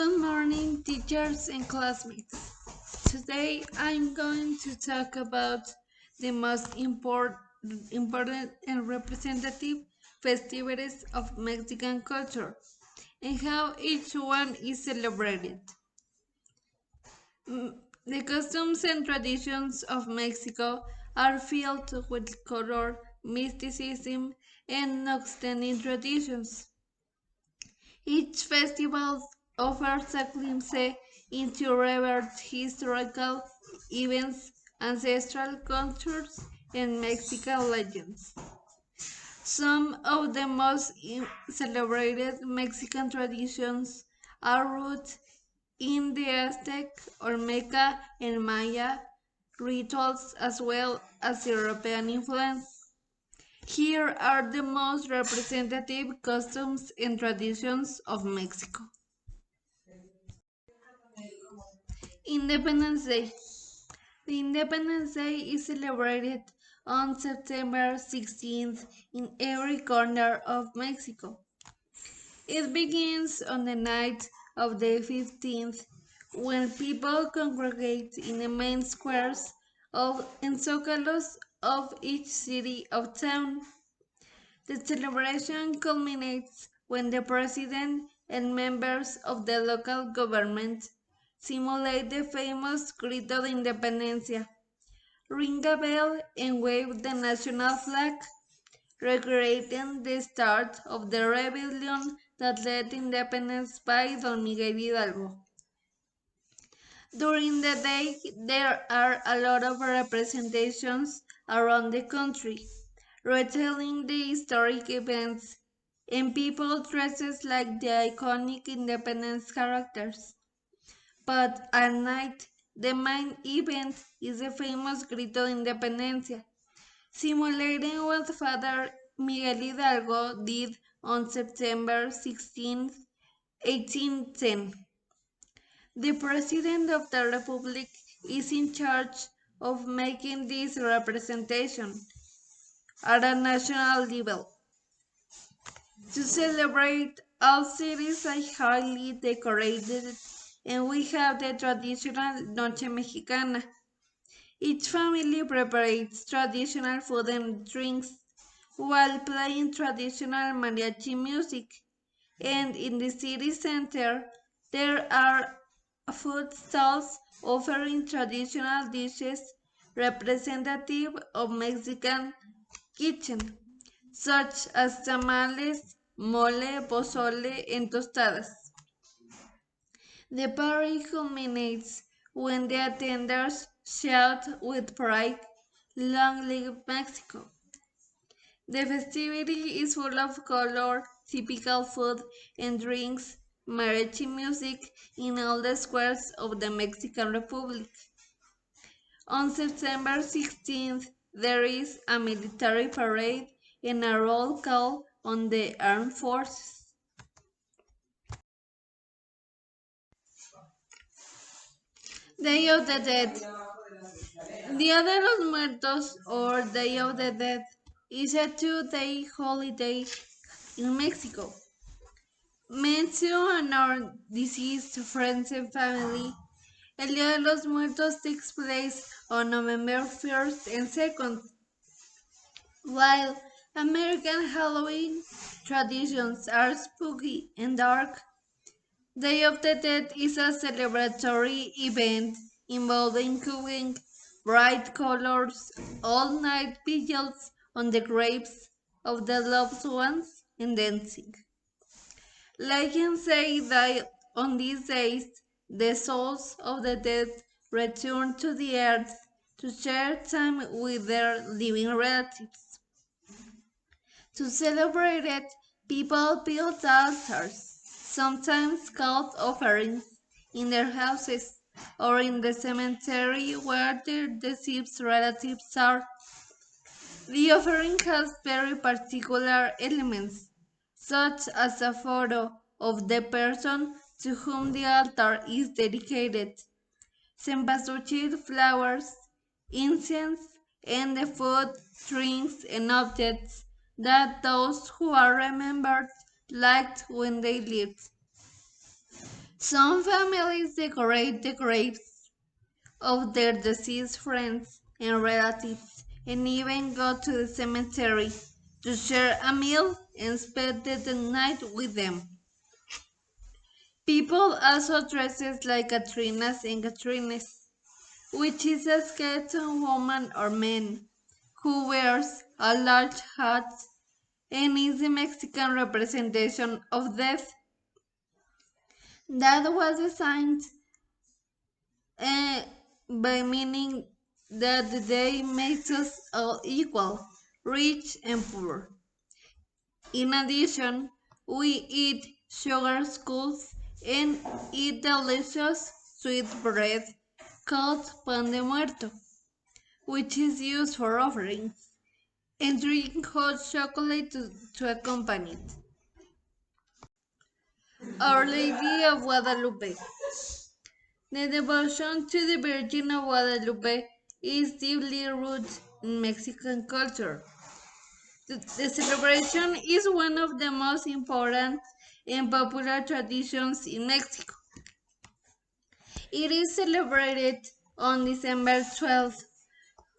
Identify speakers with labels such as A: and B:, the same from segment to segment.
A: Good morning, teachers and classmates. Today I'm going to talk about the most important and representative festivities of Mexican culture and how each one is celebrated. The customs and traditions of Mexico are filled with color, mysticism, and outstanding traditions. Each festival offers a glimpse into revered historical events, ancestral cultures, and Mexican legends. Some of the most celebrated Mexican traditions are rooted in the Aztec, Olmeca, and Maya rituals as well as European influence. Here are the most representative customs and traditions of Mexico. Independence Day. The Independence Day is celebrated on September 16th in every corner of Mexico. It begins on the night of the 15th when people congregate in the main squares and zócalos of each city or town. The celebration culminates when the president and members of the local government simulate the famous Grito de Independencia, ring a bell and wave the national flag, recreating the start of the rebellion that led independence by Don Miguel Hidalgo. During the day, there are a lot of representations around the country, retelling the historic events, and people dressed like the iconic independence characters. But at night, the main event is the famous Grito de Independencia, simulating what Father Miguel Hidalgo did on September 16, 1810. The President of the Republic is in charge of making this representation at a national level. To celebrate, all cities are highly decorated and we have the traditional Noche Mexicana. Each family prepares traditional food and drinks while playing traditional mariachi music. And in the city center, there are food stalls offering traditional dishes representative of Mexican kitchen, such as tamales, mole, pozole, and tostadas. The party culminates when the attenders shout with pride, "Long live Mexico!" The festivity is full of color, typical food and drinks, mariachi music in all the squares of the Mexican Republic. On September 16th, there is a military parade and a roll call on the armed forces. Day of the Dead. Dia de los Muertos, or Day of the Dead, is a two-day holiday in Mexico, meant to honor deceased friends and family. El Día de los Muertos takes place on November 1st and 2nd, while American Halloween traditions are spooky and dark. Day of the Dead is a celebratory event involving cooking, bright colors, all-night vigils on the graves of the loved ones, and dancing. Legends say that on these days, the souls of the dead return to the earth to share time with their living relatives. To celebrate it, people build altars, sometimes called offerings, in their houses or in the cemetery where their deceased relatives are. The offering has very particular elements, such as a photo of the person to whom the altar is dedicated, cempasúchil flowers, incense, and the food, drinks, and objects that those who are remembered liked when they lived. Some families decorate the graves of their deceased friends and relatives and even go to the cemetery to share a meal and spend the night with them. People also dresses like Catrinas and Catrines, which is a skeleton woman or man who wears a large hat and is the Mexican representation of death. That was designed uh, by meaning that the day makes us all equal, rich and poor. In addition, we eat sugar skulls and eat delicious sweet bread called pan de muerto, which is used for offerings, and drink hot chocolate to accompany it. Our Lady of Guadalupe. The devotion to the Virgin of Guadalupe is deeply rooted in Mexican culture. The celebration is one of the most important and popular traditions in Mexico. It is celebrated on December 12th,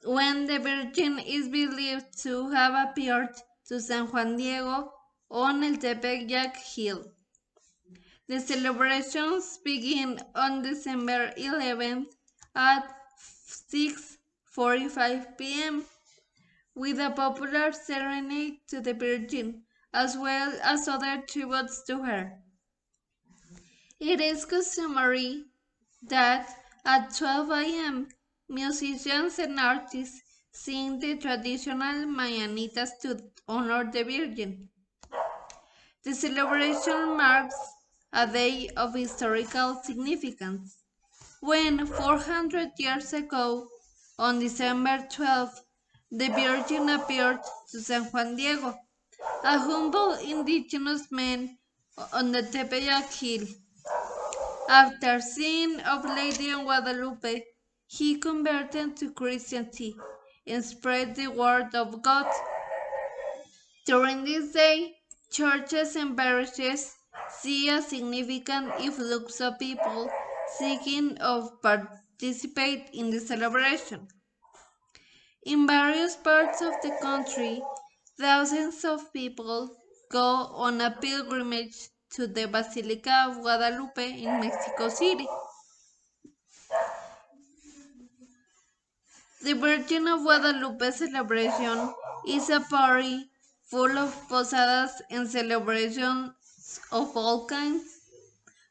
A: when the Virgin is believed to have appeared to San Juan Diego on El Tepeyac Hill. The celebrations begin on December 11th at 6:45 p.m. with a popular serenade to the Virgin, as well as other tributes to her. It is customary that at 12 a.m., musicians and artists sing the traditional mañanitas to honor the Virgin. The celebration marks a day of historical significance, when 400 years ago, on December 12th, the Virgin appeared to San Juan Diego, a humble indigenous man on the Tepeyac Hill. After seeing Our Lady of Guadalupe, he converted to Christianity and spread the word of God. During this day, churches and parishes see a significant influx of people seeking to participate in the celebration. In various parts of the country, thousands of people go on a pilgrimage to the Basilica of Guadalupe in Mexico City. The Virgin of Guadalupe celebration is a party full of posadas and celebrations of all kinds,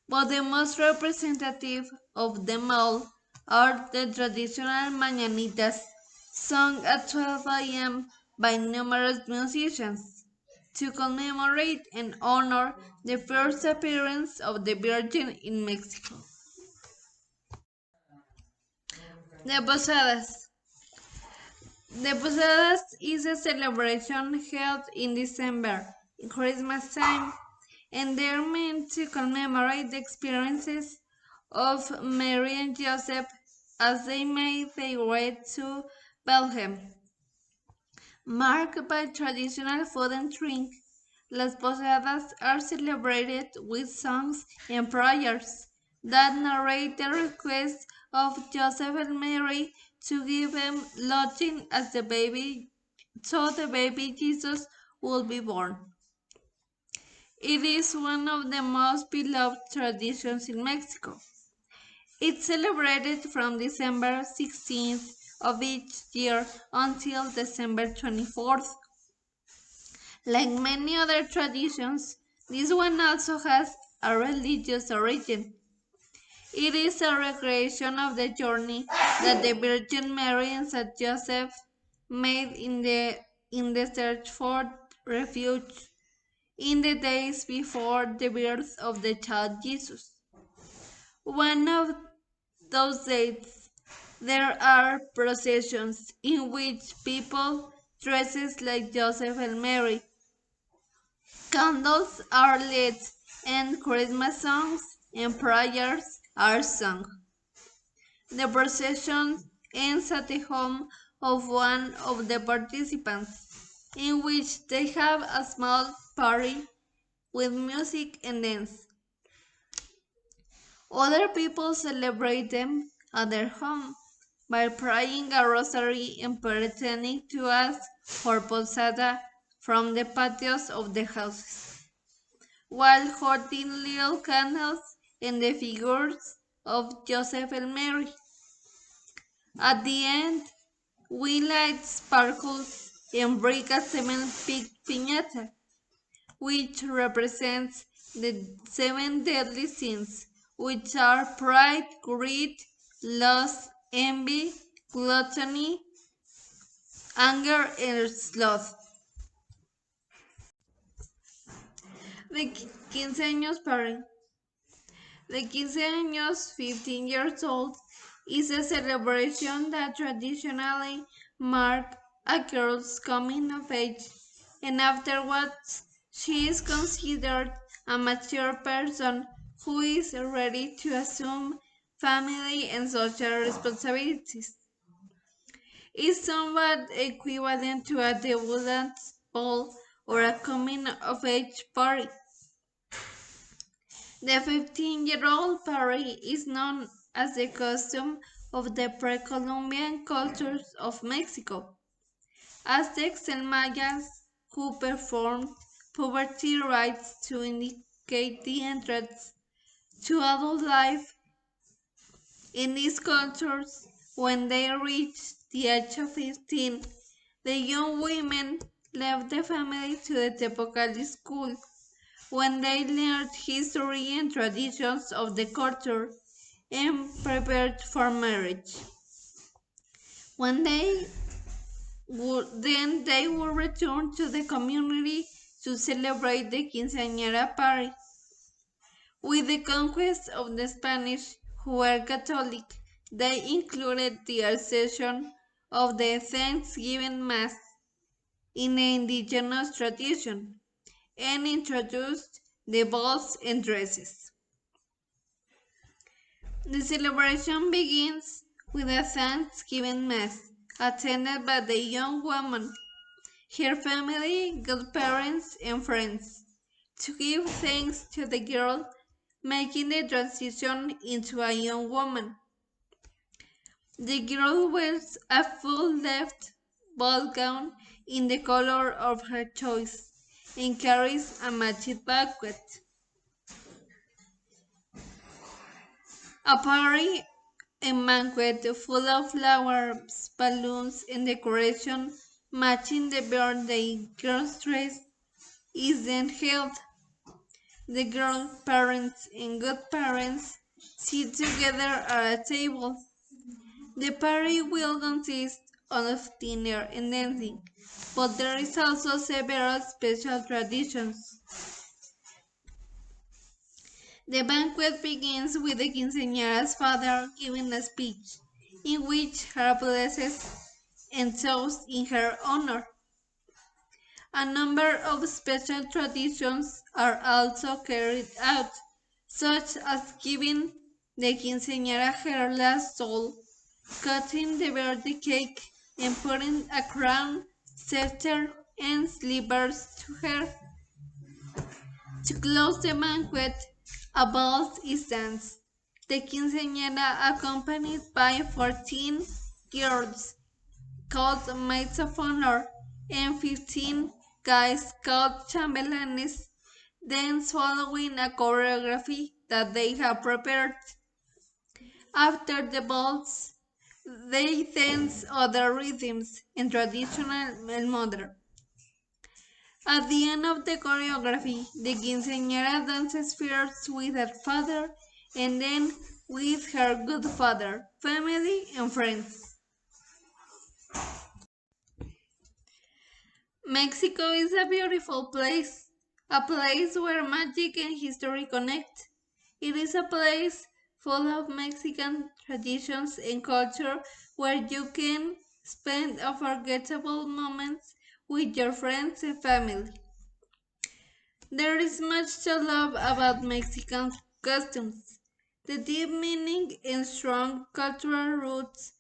A: but the most representative of them all are the traditional mañanitas, sung at 12 a.m. by numerous musicians to commemorate and honor the first appearance of the Virgin in Mexico. The Posadas. The Posadas is a celebration held in December, in Christmas time, and they're meant to commemorate the experiences of Mary and Joseph as they made their way to Bethlehem. Marked by traditional food and drink, Las Posadas are celebrated with songs and prayers that narrate the request of Joseph and Mary to give them lodging as the baby Jesus will be born. It is one of the most beloved traditions in Mexico. It's celebrated from December 16th of each year until December 24th. Like many other traditions, this one also has a religious origin. It is a recreation of the journey that the Virgin Mary and Saint Joseph made in the search for refuge in the days before the birth of the child Jesus. One of those days, there are processions in which people dresses like Joseph and Mary. Candles are lit and Christmas songs and prayers are sung. The procession ends at the home of one of the participants, in which they have a small party with music and dance. Other people celebrate them at their home by praying a rosary and pretending to ask for posada from the patios of the houses, while holding little candles in the figures of Joseph and Mary. At the end, we light sparkles and break a seven-peak piñata, which represents the seven deadly sins, which are pride, greed, lust, envy, gluttony, anger, and sloth. The 15 años party. The 15 años, 15 years old, is a celebration that traditionally marks a girl's coming of age, and afterwards she is considered a mature person who is ready to assume family and social responsibilities. Is somewhat equivalent to a debutante ball or a coming of age party. The 15-year-old party is known as the custom of the pre-Columbian cultures of Mexico. Aztecs and Mayas who performed puberty rites to indicate the entrance to adult life. In these cultures, when they reached the age of 15, the young women left the family to the Tepocali school, when they learned history and traditions of the culture and prepared for marriage. When then they would return to the community to celebrate the quinceañera party. With the conquest of the Spanish, who were Catholic, they included the accession of the Thanksgiving Mass in the indigenous tradition and introduced the balls and dresses. The celebration begins with a Thanksgiving Mass attended by the young woman, her family, godparents, and friends, to give thanks to the girl making the transition into a young woman. The girl wears a full left ball gown in the color of her choice and carries a matched basket. A party and banquet full of flowers, balloons, and decoration matching the birthday girl's dress is then held. The girl's parents and godparents sit together at a table. The party will consist of dinner and dancing, but there is also several special traditions. The banquet begins with the quinceañera's father giving a speech, in which her blesses and toasts in her honor. A number of special traditions are also carried out, such as giving the quinceañera her last soul, cutting the birthday cake, and putting a crown, scepter, and slippers to her. To close the banquet, a ball is danced. The quinceañera, accompanied by 14 girls called maids of honor and 15 guys called chambelanes, dance following a choreography that they have prepared. After the balls, they dance other rhythms in traditional modern. At the end of the choreography, the quinceañera dances first with her father and then with her godfather, family, and friends. Mexico is a beautiful place, a place where magic and history connect. It is a place full of Mexican traditions and culture where you can spend unforgettable moments with your friends and family. There is much to love about Mexican customs. The deep meaning and strong cultural roots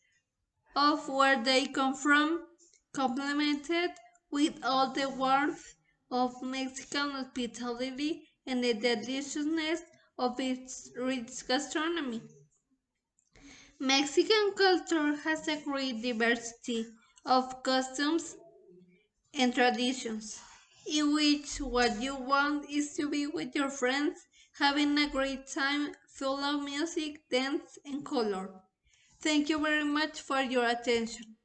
A: of where they come from, complemented with all the warmth of Mexican hospitality and the deliciousness of its rich gastronomy. Mexican culture has a great diversity of customs and traditions, in which what you want is to be with your friends, having a great time full of music, dance, and color. Thank you very much for your attention.